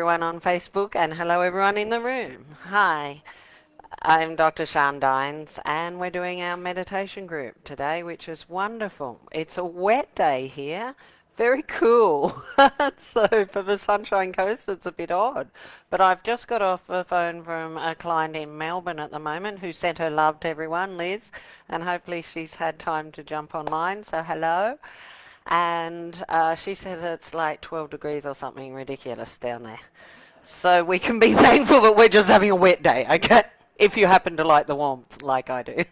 everyone on Facebook and hello everyone in the room. Hi, I'm Dr. Sian Dines and we're doing our meditation group today, which is wonderful. It's a wet day here. Very cool. So for the Sunshine Coast it's a bit odd. But I've just got off the phone from a client in Melbourne at the moment who sent her love to everyone, Liz, and hopefully she's had time to jump online. So hello. And she says it's like 12 degrees or something ridiculous down there. So we can be thankful that we're just having a wet day, okay? If you happen to like the warmth, like I do.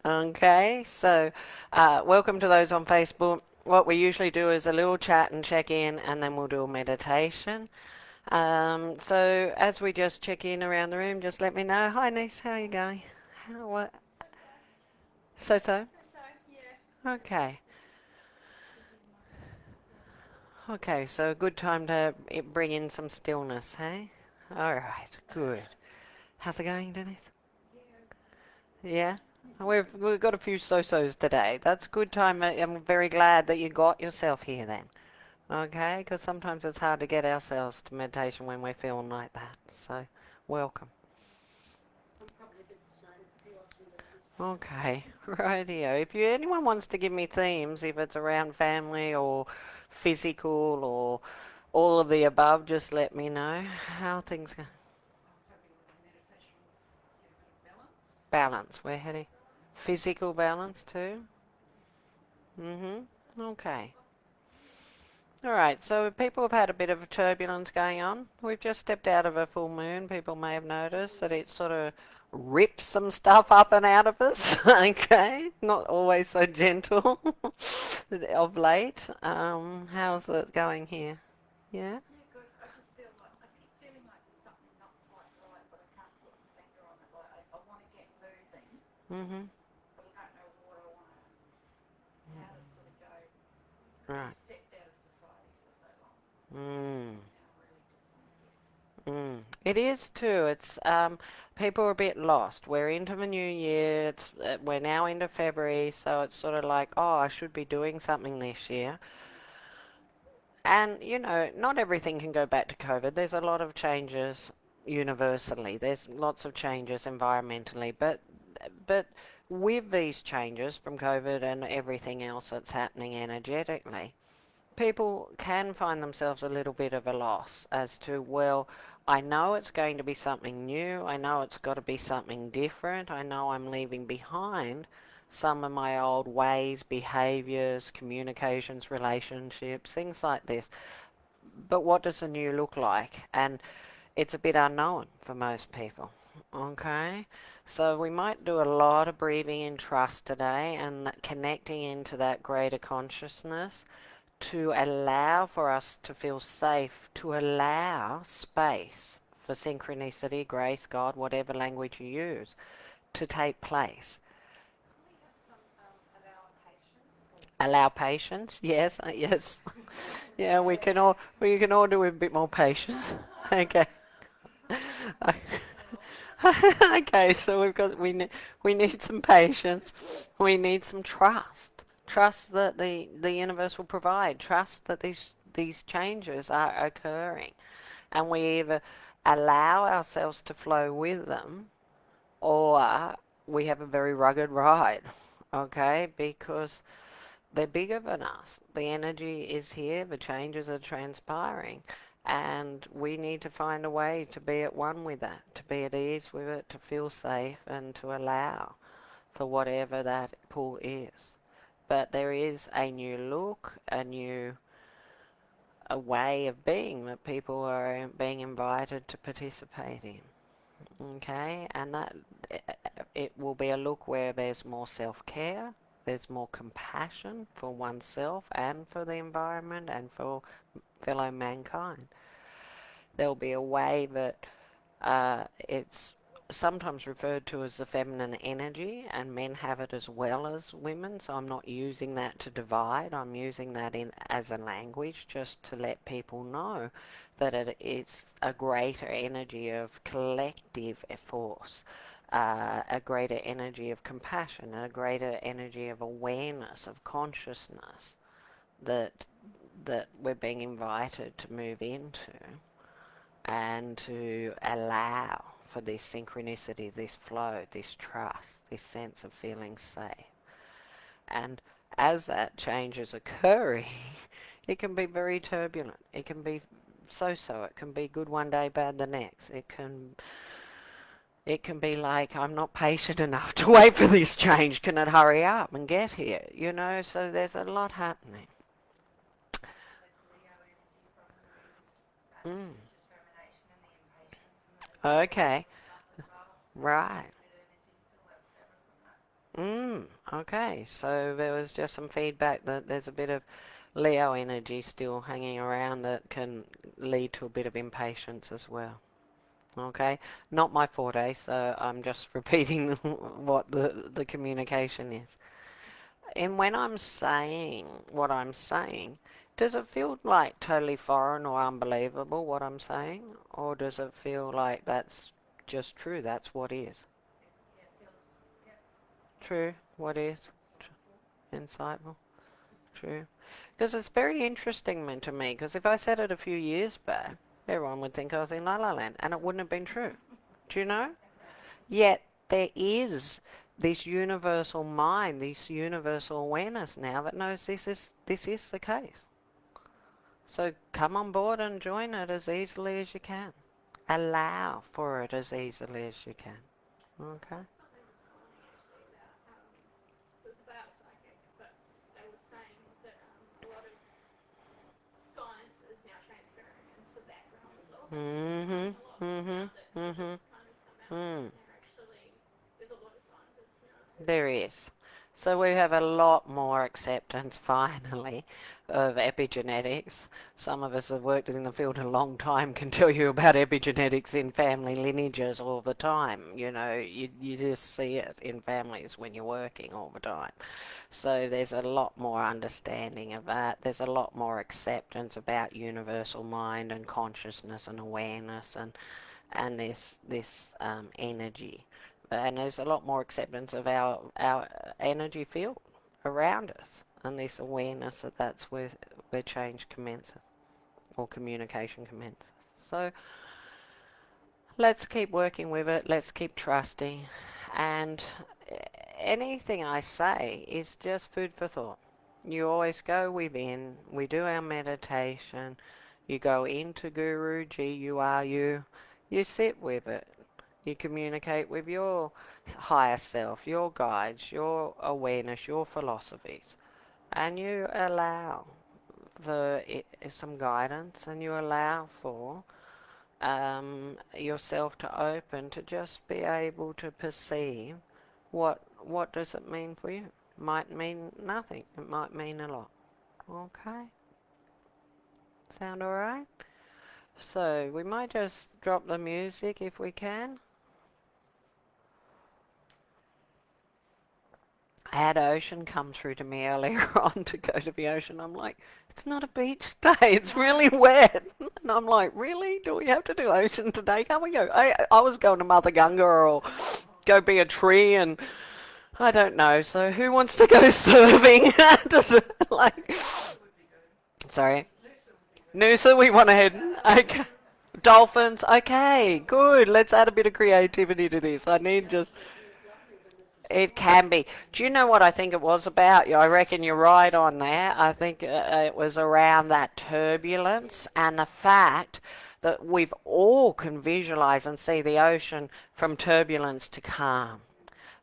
Okay, so welcome to those on Facebook. What we usually do is a little chat and check in, and then we'll do a meditation. So as we just check in around the room, just let me know. Hi, Nish, how are you going? How, what? So? Okay. Okay, so a good time to bring in some stillness, hey? All right, good. How's it going, Denise? Yeah? We've got a few so-sos today. That's a good time. I'm very glad that you got yourself here then. Okay? Because sometimes it's hard to get ourselves to meditation when we're feeling like that. So, welcome. Okay, rightio. If anyone wants to give me themes, if it's around family or physical or all of the above, just let me know how things go. Balance, we're heading. Physical balance too? Okay. Alright, so people have had a bit of turbulence going on. We've just stepped out of a full moon. People may have noticed that it sort of rips some stuff up and out of us. Okay, not always so gentle of late. How's it going here? Yeah? Mm-hmm. Right. Mm. It is too. It's people are a bit lost. We're into the new year. We're now into February, so it's sort of like, oh, I should be doing something this year. And not everything can go back to COVID. There's a lot of changes universally. There's lots of changes environmentally, but with these changes from COVID and everything else that's happening energetically, people can find themselves a little bit of a loss as to, well, I know it's going to be something new. I know it's got to be something different. I know I'm leaving behind some of my old ways, behaviors, communications, relationships, things like this. But what does the new look like? And it's a bit unknown for most people. Okay, so we might do a lot of breathing in trust today and connecting into that greater consciousness to allow for us to feel safe, to allow space for synchronicity, grace, God, whatever language you use, to take place. Allow patience, yes, yes, yeah. We can all do with a bit more patience. Okay. Okay, so we need some patience. We need some trust. Trust that the universe will provide. Trust that these changes are occurring, and we either allow ourselves to flow with them, or we have a very rugged ride. Okay, because they're bigger than us. The energy is here. The changes are transpiring. And we need to find a way to be at one with that, to be at ease with it, to feel safe, and to allow for whatever that pull is. But there is a new look, a way of being that people are being invited to participate in. Okay, and that it will be a look where there's more self-care, there's more compassion for oneself and for the environment and for fellow mankind. There'll be a way that it's sometimes referred to as the feminine energy, and men have it as well as women, so I'm not using that to divide. I'm using that in as a language just to let people know that it's a greater energy of collective force, a greater energy of compassion, a greater energy of awareness, of consciousness. that we're being invited to move into, and to allow for this synchronicity, this flow, this trust, this sense of feeling safe. And as that change is occurring, it can be very turbulent. It can be so-so. It can be good one day, bad the next. It can be like, I'm not patient enough to wait for this change. Can it hurry up and get here? You know, so there's a lot happening. Mm. Okay. Right. Okay. So there was just some feedback that there's a bit of Leo energy still hanging around that can lead to a bit of impatience as well. Okay, not my forte, so I'm just repeating what the communication is. And when I'm saying what I'm saying, does it feel like totally foreign or unbelievable what I'm saying? Or does it feel like that's just true, that's what is? True, what is? Insightful, true. Because it's very interesting to me, because if I said it a few years back, everyone would think I was in La La Land, and it wouldn't have been true. Do you know? Yet there is this universal mind, this universal awareness now that knows this is the case. So come on board and join it as easily as you can. Allow for it as easily as you can. Okay? Mhm. Mhm. Mhm. Mm. There is. So we have a lot more acceptance finally of epigenetics. Some of us have worked in the field a long time can tell you about epigenetics in family lineages all the time. You know, you just see it in families when you're working all the time. So there's a lot more understanding of that. There's a lot more acceptance about universal mind and consciousness and awareness and this energy. And there's a lot more acceptance of our energy field around us, and this awareness that that's where change commences or communication commences. So let's keep working with it. Let's keep trusting, and anything I say is just food for thought. You always go within. We do our meditation. You go into Guru, Guru. You sit with it. You communicate with your higher self, your guides, your awareness, your philosophies, and you allow for some guidance, and you allow for yourself to open to just be able to perceive what does it mean for you. Might mean nothing. It might mean a lot. Okay. Sound alright? So we might just drop the music if we can. I had Ocean come through to me earlier on to go to the ocean. I'm like, it's not a beach day. It's really wet. And I'm like, really? Do we have to do ocean today? Can't we go? I was going to Mother Gunga or go be a tree and I don't know. So who wants to go surfing? Does it, like, sorry. Noosa, we want to head. Okay. Dolphins. Okay, good. Let's add a bit of creativity to this. I need just. It can be. Do you know what I think it was about? I reckon you're right on there. I think it was around that turbulence and the fact that we've all can visualize and see the ocean from turbulence to calm.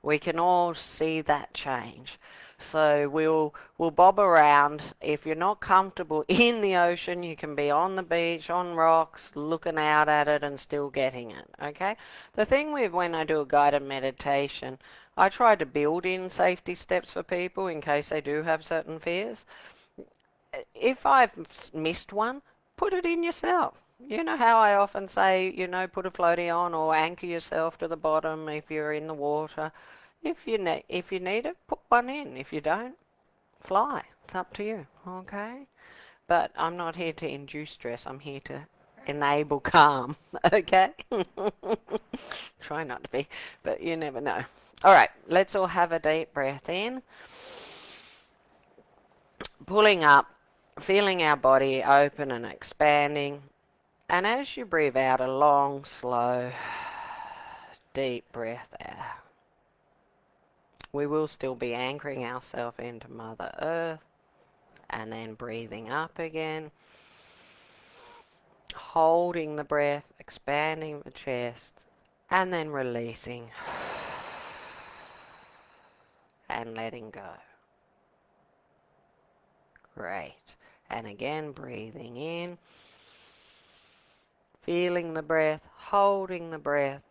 We can all see that change. So we'll bob around. If you're not comfortable in the ocean, you can be on the beach, on rocks, looking out at it and still getting it. Okay? The thing with when I do a guided meditation, I try to build in safety steps for people in case they do have certain fears. If I've missed one, put it in yourself. You know how I often say, put a floaty on or anchor yourself to the bottom if you're in the water. If you need it, put one in. If you don't, fly. It's up to you. Okay? But I'm not here to induce stress. I'm here to enable calm. Okay? Try not to be, but you never know. All right, let's all have a deep breath in. Pulling up feeling our body open and expanding. And as you breathe out a long, slow, deep breath out, we will still be anchoring ourselves into Mother Earth and then breathing up again, holding the breath, expanding the chest, and then releasing and letting go. Great. And again, breathing in, feeling the breath, holding the breath,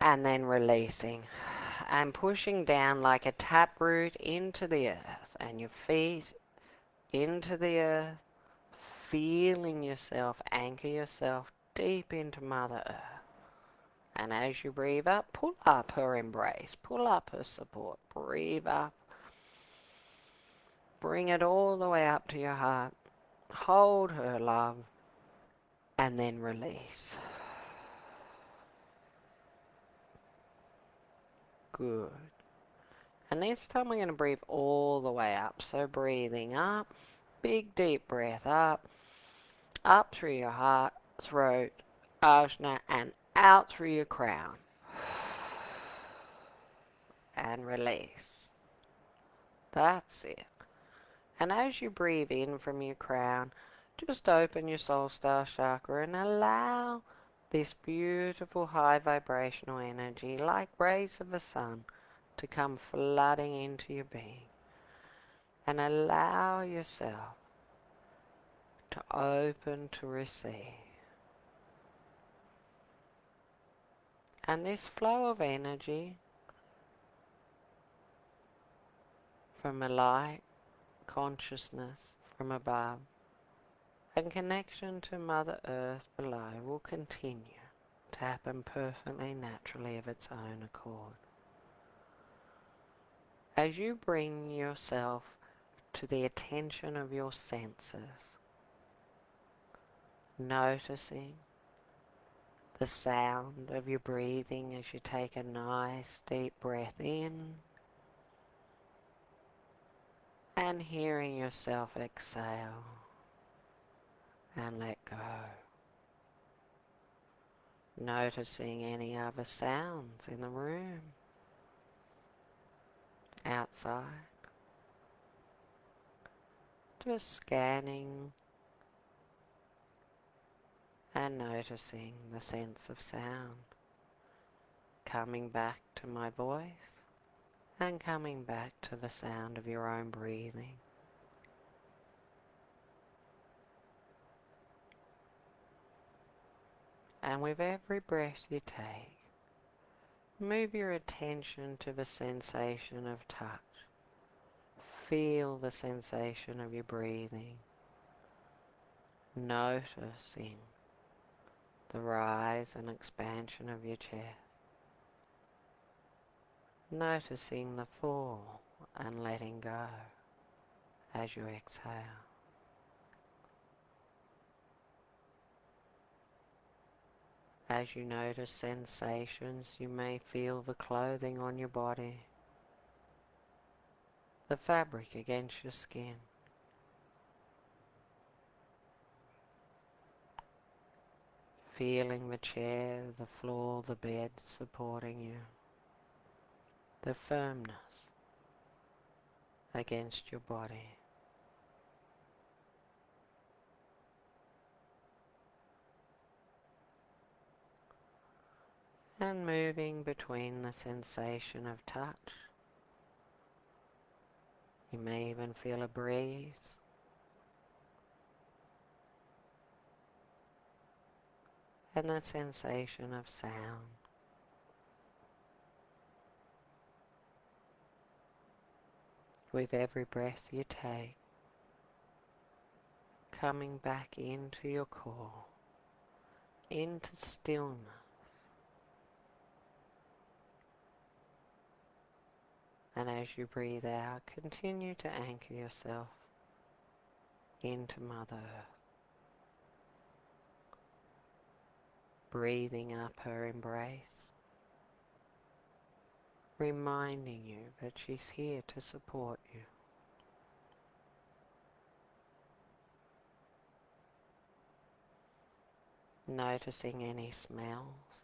and then releasing and pushing down like a taproot into the earth and your feet into the earth, feeling yourself anchor yourself deep into Mother Earth. And as you breathe up, pull up her embrace, pull up her support, breathe up, bring it all the way up to your heart, hold her love, and then release. Good. And this time we're going to breathe all the way up. So breathing up, big deep breath up through your heart, throat, ajna, and out through your crown. And release. That's it. And as you breathe in from your crown, just open your soul star chakra and allow this beautiful high vibrational energy, like rays of the sun, to come flooding into your being. And allow yourself to open to receive. And this flow of energy from a light consciousness from above and connection to Mother Earth below will continue to happen perfectly naturally of its own accord. As you bring yourself to the attention of your senses, noticing the sound of your breathing as you take a nice deep breath in and hearing yourself exhale and let go. Noticing any other sounds in the room, outside. Just scanning and noticing the sense of sound. Coming back to my voice and coming back to the sound of your own breathing. And with every breath you take, move your attention to the sensation of touch. Feel the sensation of your breathing. Noticing the rise and expansion of your chest. Noticing the fall and letting go as you exhale. As you notice sensations, you may feel the clothing on your body, the fabric against your skin. Feeling the chair, the floor, the bed supporting you. The firmness against your body. And moving between the sensation of touch. You may even feel a breeze. And the sensation of sound. With every breath you take, coming back into your core, into stillness. And as you breathe out, continue to anchor yourself into Mother Earth. Breathing up her embrace, reminding you that she's here to support you. Noticing any smells,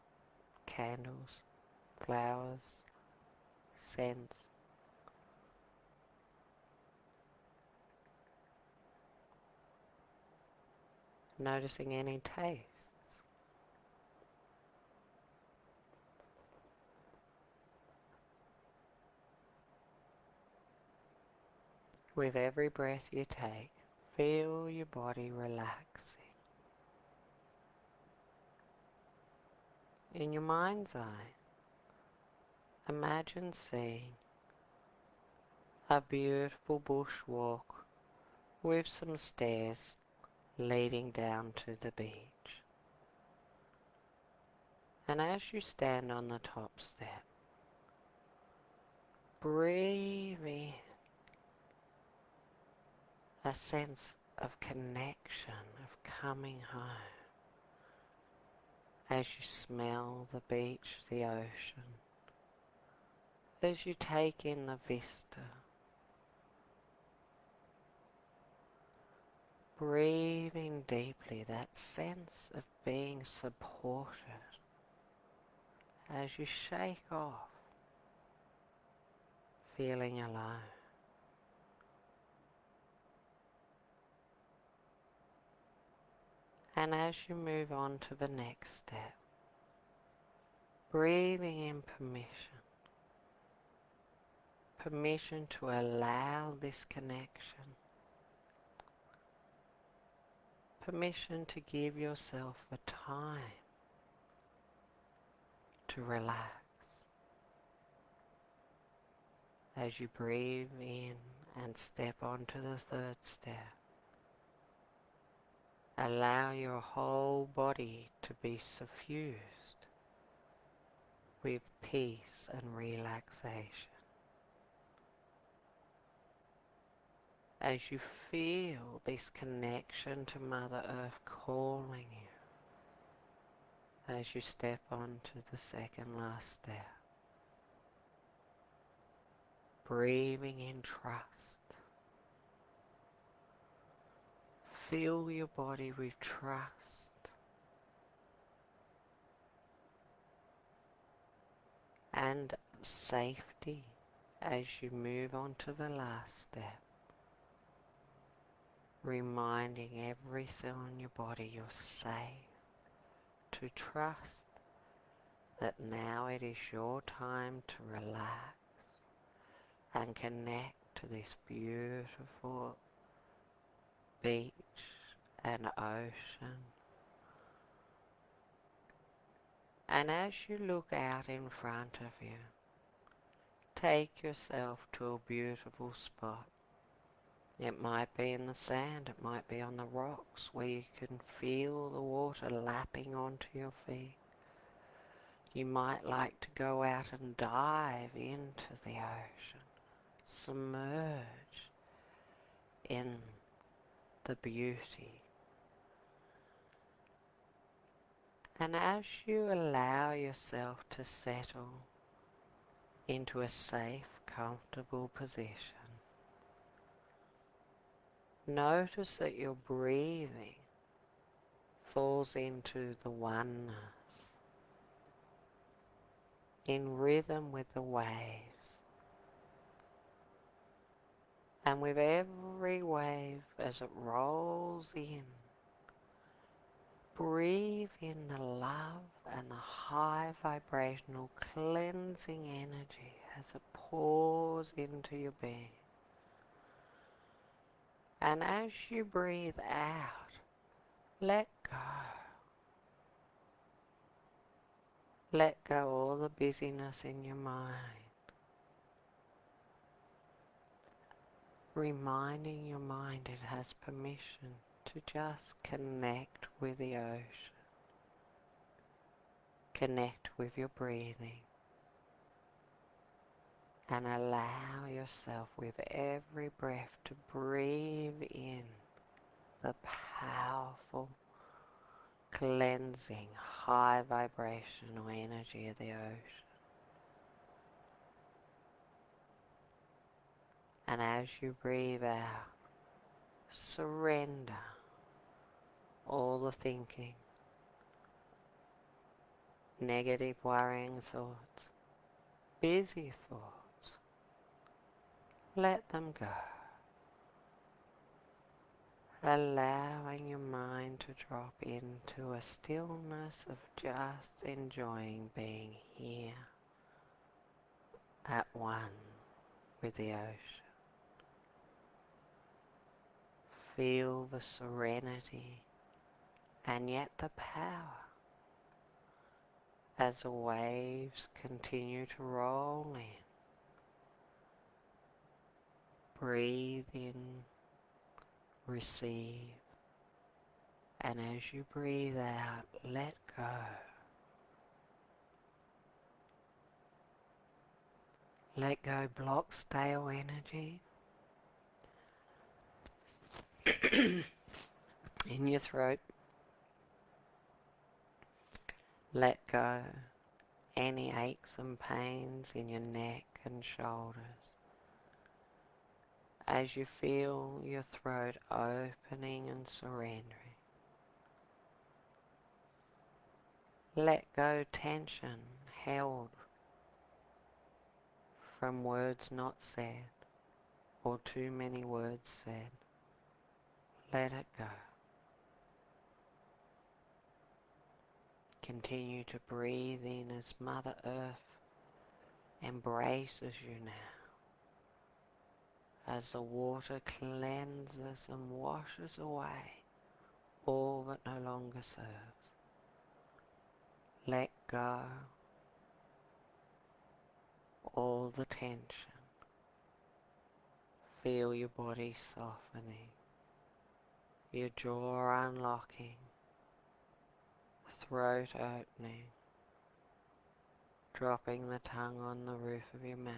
candles, flowers, scents. Noticing any tastes. With every breath you take, feel your body relaxing. In your mind's eye, imagine seeing a beautiful bushwalk with some stairs leading down to the beach. And as you stand on the top step, breathe in a sense of connection, of coming home. As you smell the beach, the ocean, as you take in the vista, breathing deeply, that sense of being supported as you shake off feeling alone. And as you move on to the next step, breathing in permission to allow this connection, permission to give yourself a time to relax. As you breathe in and step onto the third step, allow your whole body to be suffused with peace and relaxation. As you feel this connection to Mother Earth calling you, as you step onto the second last step, breathing in trust. Fill your body with trust and safety as you move on to the last step, reminding every cell in your body you're safe, to trust that now it is your time to relax and connect to this beautiful beach and ocean. And as you look out in front of you, take yourself to a beautiful spot. It might be in the sand, it might be on the rocks where you can feel the water lapping onto your feet. You might like to go out and dive into the ocean, submerge in the beauty. And as you allow yourself to settle into a safe, comfortable position, notice that your breathing falls into the oneness, in rhythm with the waves. And with every wave as it rolls in, breathe in the love and the high vibrational cleansing energy as it pours into your being. And as you breathe out, let go. Let go all the busyness in your mind. Reminding your mind it has permission to just connect with the ocean. Connect with your breathing. And allow yourself with every breath to breathe in the powerful, cleansing, high vibrational energy of the ocean. And as you breathe out, surrender all the thinking, negative worrying thoughts, busy thoughts. Let them go. Allowing your mind to drop into a stillness of just enjoying being here at one with the ocean. Feel the serenity and yet the power as the waves continue to roll in. Breathe in, receive, and as you breathe out, let go. Let go block stale energy in your throat. Let go any aches and pains in your neck and shoulders. As you feel your throat opening and surrendering. Let go tension held from words not said or too many words said. Let it go. Continue to breathe in as Mother Earth embraces you now. As the water cleanses and washes away all that no longer serves. Let go all the tension. Feel your body softening, your jaw unlocking, throat opening, dropping the tongue on the roof of your mouth,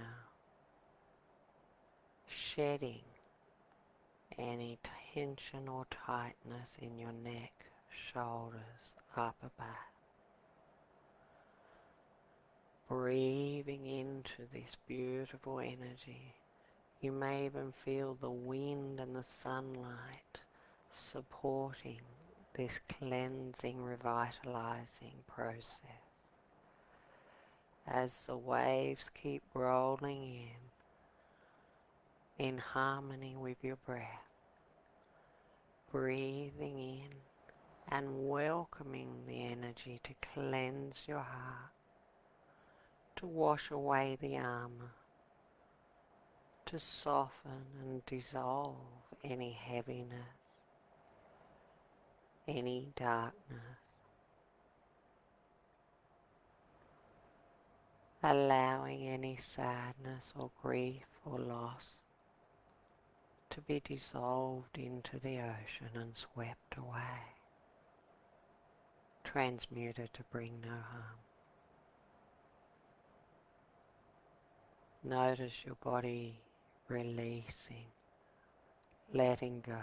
shedding any tension or tightness in your neck, shoulders, upper back. Breathing into this beautiful energy. You may even feel the wind and the sunlight supporting this cleansing, revitalizing process. As the waves keep rolling in harmony with your breath, breathing in and welcoming the energy to cleanse your heart, to wash away the armor, to soften and dissolve any heaviness, any darkness, allowing any sadness or grief or loss to be dissolved into the ocean and swept away, transmuted to bring no harm. Notice your body releasing, letting go.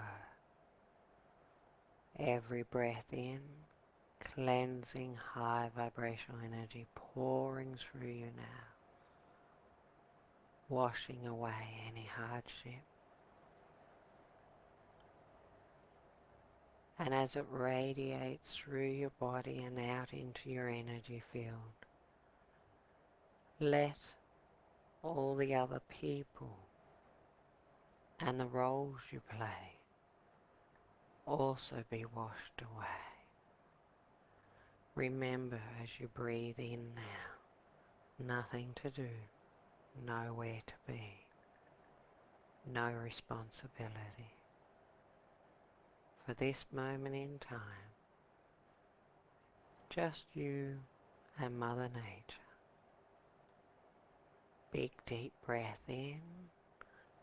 Every breath in, cleansing high vibrational energy pouring through you now, washing away any hardship. And as it radiates through your body and out into your energy field, let all the other people and the roles you play also be washed away. Remember as you breathe in now, nothing to do, nowhere to be, no responsibility. For this moment in time, just you and Mother Nature. Big deep breath in,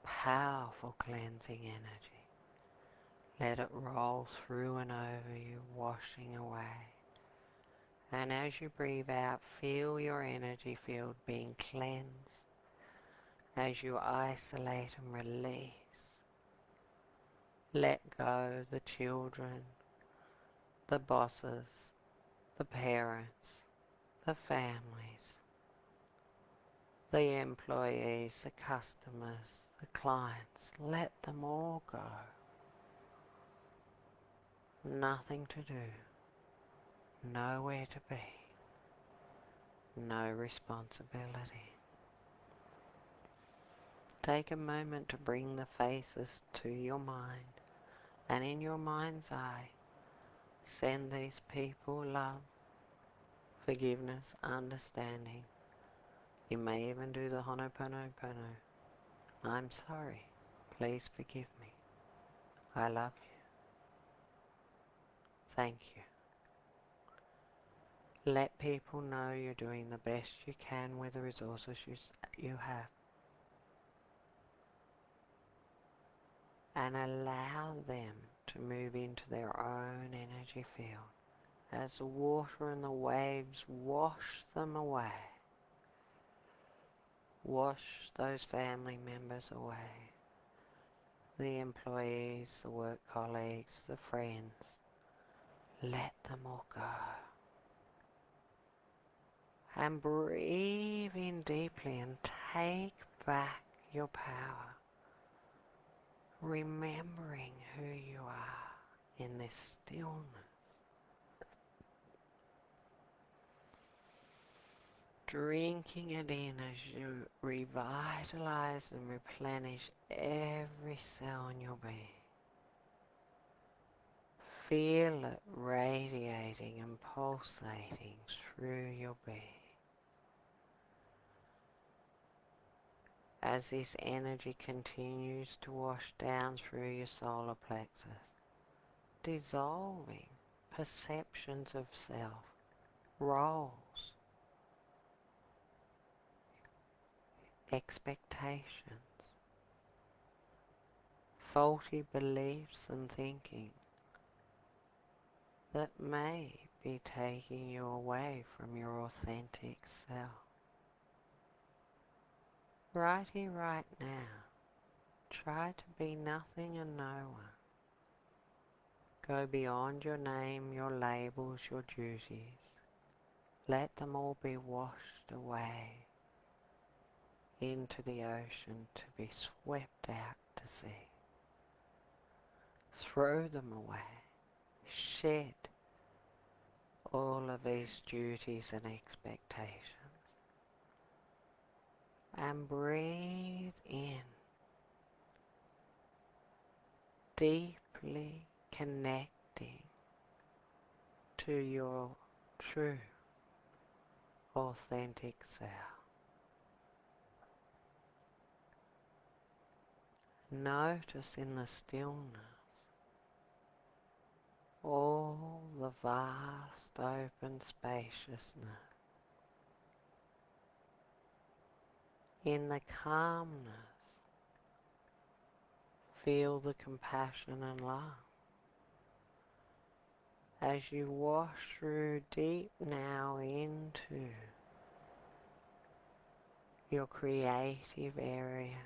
powerful cleansing energy. Let it roll through and over you, washing away. And as you breathe out, feel your energy field being cleansed as you isolate and release. Let go the children, the bosses, the parents, the families, the employees, the customers, the clients. Let them all go. Nothing to do, nowhere to be, no responsibility. Take a moment to bring the faces to your mind, and in your mind's eye, send these people love, forgiveness, understanding. You may even do the Ho'oponopono. I'm sorry. Please forgive me. I love you. Thank you. Let people know you're doing the best you can with the resources you have. And allow them to move into their own energy field as the water and the waves wash them away. Wash those family members away. The employees, the work colleagues, the friends. Let them all go. And breathe in deeply and take back your power. Remembering who you are in this stillness. Drinking it in as you revitalize and replenish every cell in your being. Feel it radiating and pulsating through your being. As this energy continues to wash down through your solar plexus, dissolving perceptions of self, roles, expectations, faulty beliefs and thinking that may be taking you away from your authentic self. Right here, right now, try to be nothing and no one. Go beyond your name, your labels, your duties. Let them all be washed away into the ocean to be swept out to sea. Throw them away. Shed all of these duties and expectations. And breathe in, deeply connecting to your true, authentic self. Notice in the stillness all the vast open spaciousness. In the calmness, feel the compassion and love. As you wash through deep now into your creative area,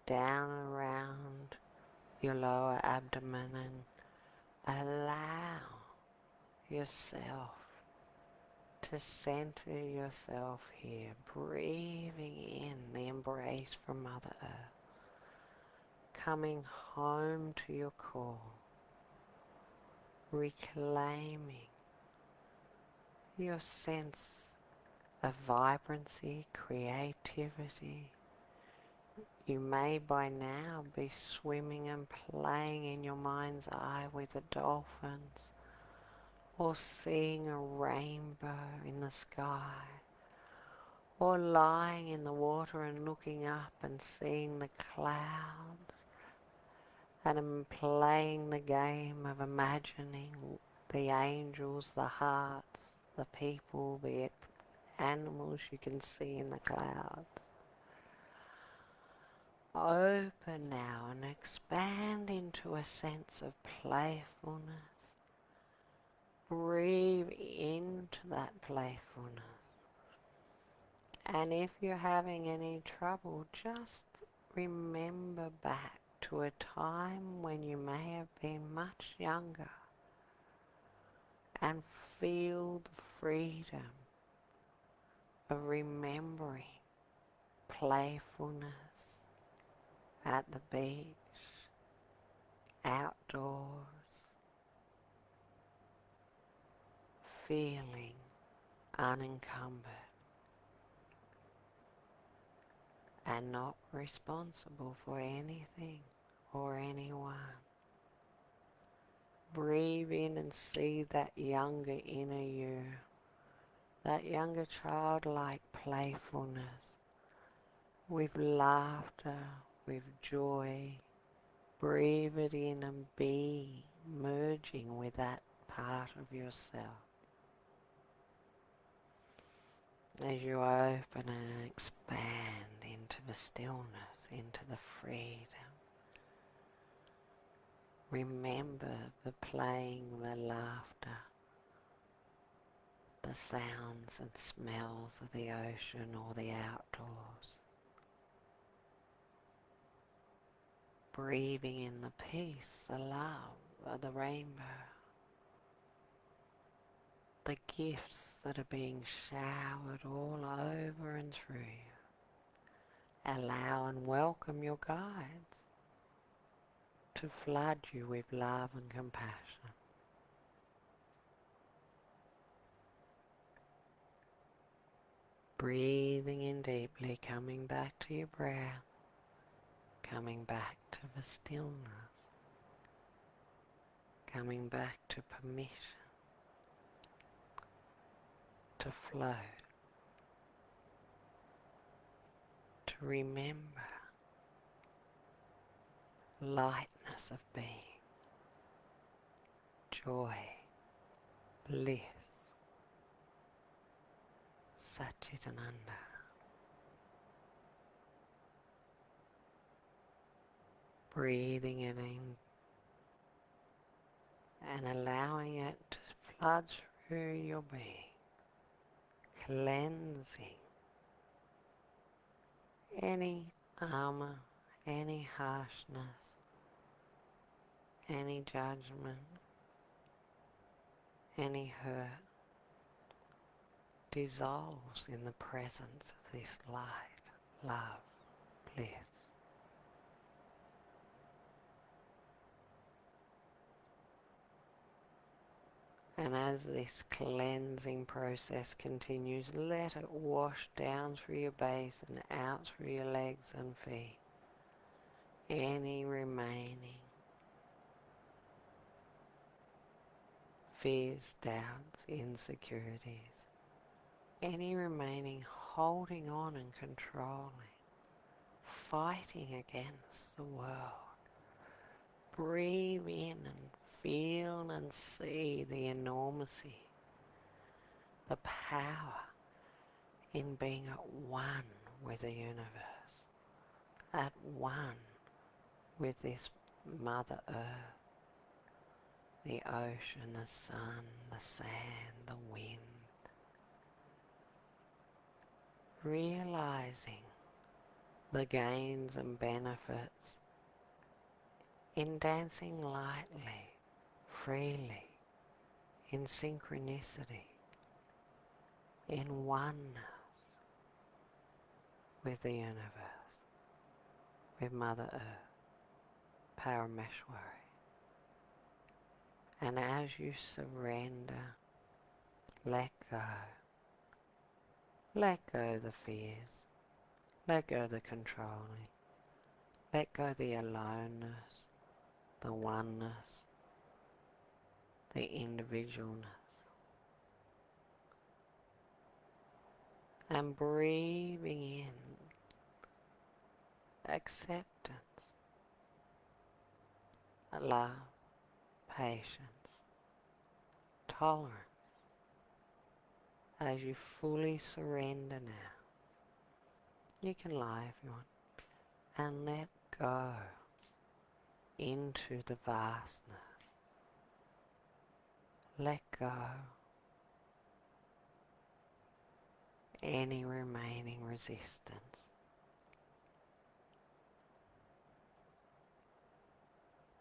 down around your lower abdomen, and allow yourself to center yourself here, breathing in the embrace from Mother Earth, coming home to your core, reclaiming your sense of vibrancy, creativity. You may by now be swimming and playing in your mind's eye with the dolphins, or seeing a rainbow in the sky, or lying in the water and looking up and seeing the clouds, and playing the game of imagining the angels, the hearts, the people, the animals you can see in the clouds. Open now and expand into a sense of playfulness. Breathe into that playfulness. And if you're having any trouble, just remember back to a time when you may have been much younger and feel the freedom of remembering playfulness at the beach, outdoors, feeling unencumbered, and not responsible for anything or anyone. Breathe in and see that younger inner you, that younger childlike playfulness, with laughter, with joy. Breathe it in and be merging with that part of yourself. As you open and expand into the stillness, into the freedom, remember the playing, the laughter, the sounds and smells of the ocean or the outdoors. Breathing in the peace, the love of the rainbow, the gifts that are being showered all over and through you. Allow and welcome your guides to flood you with love and compassion. Breathing in deeply, coming back to your breath, coming back to the stillness, coming back to permission to flow, to remember lightness of being, joy, bliss, Satchitananda. Breathing it in and allowing it to flood through your being, cleansing any armor, any harshness, any judgment, any hurt, dissolves in the presence of this light, love, bliss. And as this cleansing process continues, let it wash down through your base and out through your legs and feet. Any remaining fears, doubts, insecurities, any remaining holding on and controlling, fighting against the world. Breathe in and feel and see the enormity, the power in being at one with the universe, at one with this Mother Earth, the ocean, the sun, the sand, the wind. Realizing the gains and benefits in dancing lightly, freely, in synchronicity, in oneness with the universe, with Mother Earth, Parameshwari. And as you surrender, let go the fears, let go the controlling, let go the aloneness, the oneness, the individualness. And breathing in acceptance, love, patience, tolerance, as you fully surrender now. You can lie if you want, and let go into the vastness. Let go any remaining resistance.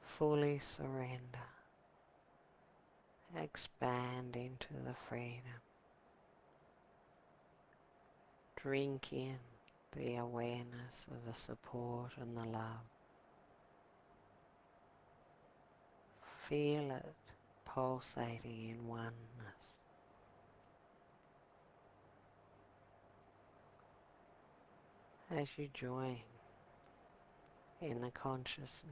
Fully surrender. Expand into the freedom. Drink in the awareness of the support and the love. Feel it pulsating in oneness. as you join in the consciousness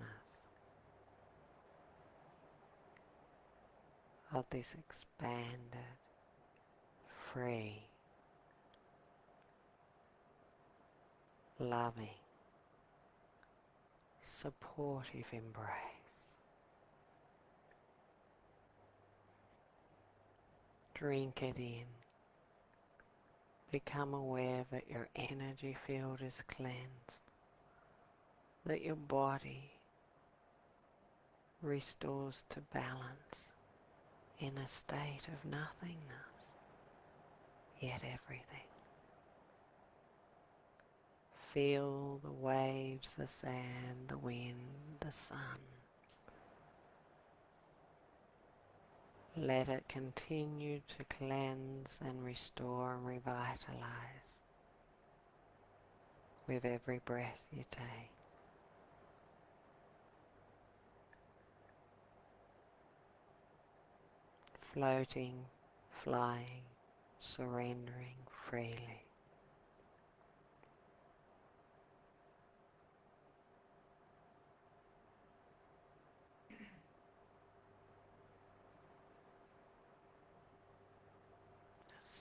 of this expanded, free, loving, supportive embrace. Drink it in. Become aware that your energy field is cleansed, that your body restores to balance in a state of nothingness, yet everything. Feel the waves, the sand, the wind, the sun. Let it continue to cleanse and restore and revitalize with every breath you take. Floating, flying, surrendering freely.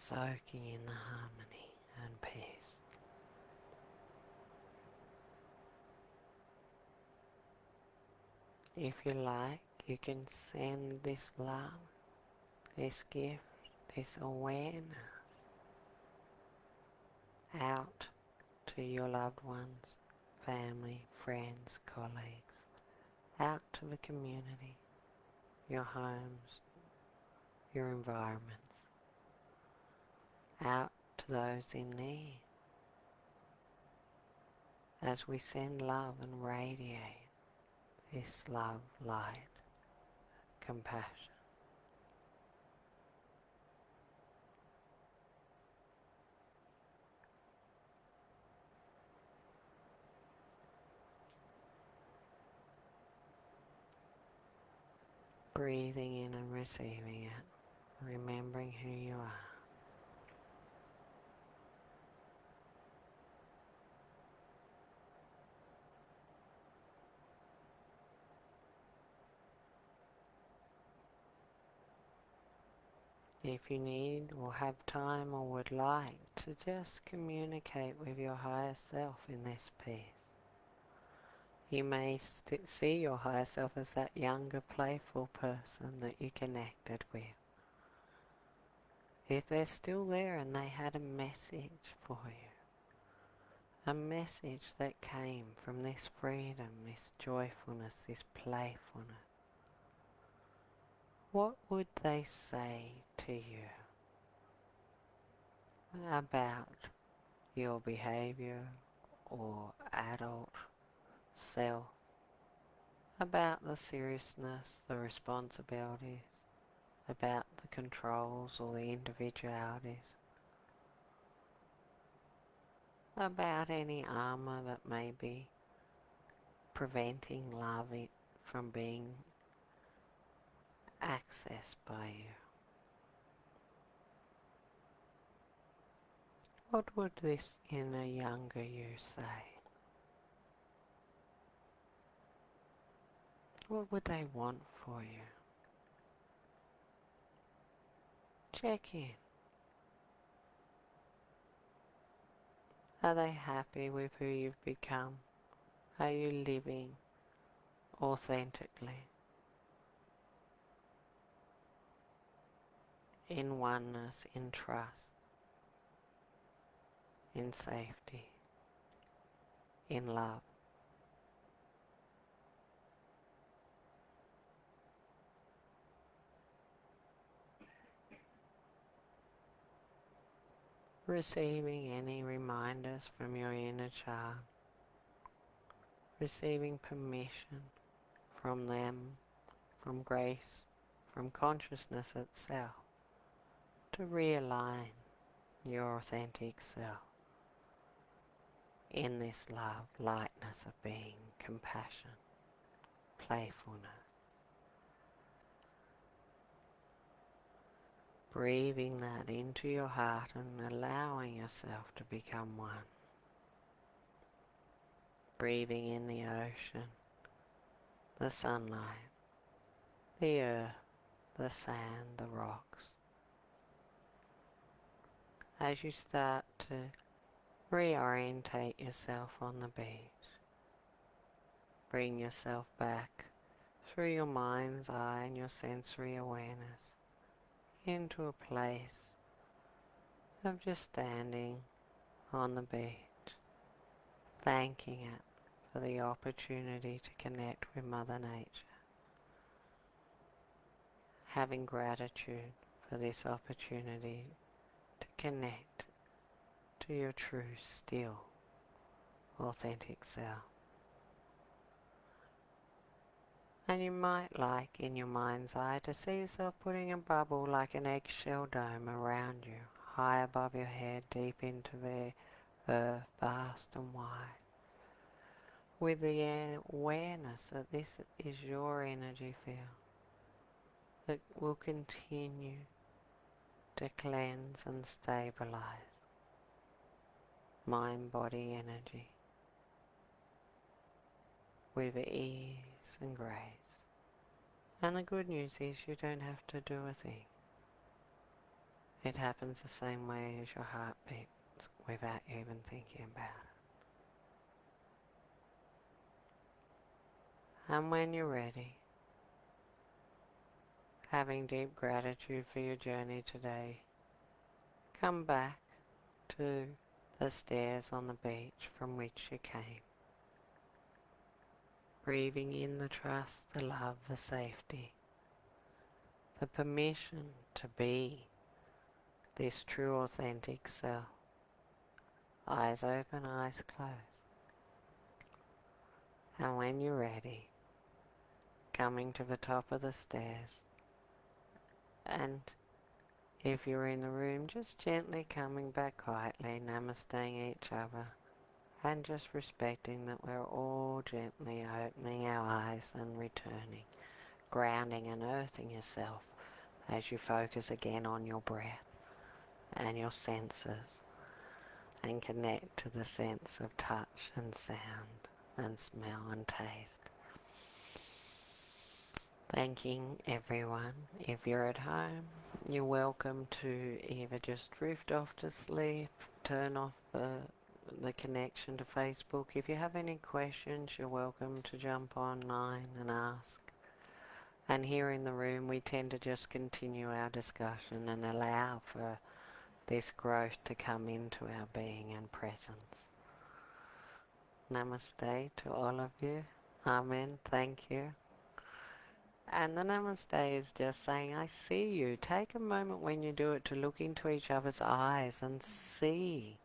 Soaking in the harmony and peace. If you like, you can send this love, this gift, this awareness out to your loved ones, family, friends, colleagues, out to the community, your homes, your environments, out to those in need. As we send love and radiate this love, light, compassion. Breathing in and receiving it, remembering who you are. If you need or have time or would like to just communicate with your higher self in this piece, you may see your higher self as that younger, playful person that you connected with. If they're still there and they had a message for you, a message that came from this freedom, this joyfulness, this playfulness, what would they say to you about your behavior or adult self, about the seriousness, the responsibilities, about the controls or the individualities, about any armor that may be preventing love from being accessed by you? What would this inner younger you say? What would they want for you? Check in. Are they happy with who you've become? Are you living authentically in oneness, in trust, in safety, in love? Receiving any reminders from your inner child, receiving permission from them, from grace, from consciousness itself, to realign your authentic self in this love, lightness of being, compassion, playfulness. Breathing that into your heart and allowing yourself to become one. breathing in the ocean, the sunlight, the earth, the sand, the rocks. As you start to reorientate yourself on the beach, bring yourself back through your mind's eye and your sensory awareness into a place of just standing on the beach, thanking it for the opportunity to connect with Mother Nature, having gratitude for this opportunity to connect to your true, still, authentic self. And you might like, in your mind's eye, to see yourself putting a bubble like an eggshell dome around you, high above your head, deep into the earth, vast and wide, with the awareness that this is your energy field that will continue to cleanse and stabilize mind-body energy with ease and grace. And the good news is you don't have to do a thing. It happens the same way as your heartbeat without you even thinking about it. And when you're ready, having deep gratitude for your journey today, come back to the stairs on the beach from which you came. Breathing in the trust, the love, the safety, the permission to be this true authentic self. Eyes open, eyes closed. And when you're ready, coming to the top of the stairs, and if you're in the room, just gently coming back quietly, namasteing each other, and just respecting that we're all gently opening our eyes and returning, grounding and earthing yourself as you focus again on your breath and your senses and connect to the sense of touch and sound and smell and taste. Thanking everyone. If you're at home, you're welcome to either just drift off to sleep, turn off the connection to Facebook. If you have any questions, you're welcome to jump online and ask. And here in the room, we tend to just continue our discussion and allow for this growth to come into our being and presence. Namaste to all of you. Amen. Thank you. And the namaste is just saying, I see you. Take a moment when you do it to look into each other's eyes and see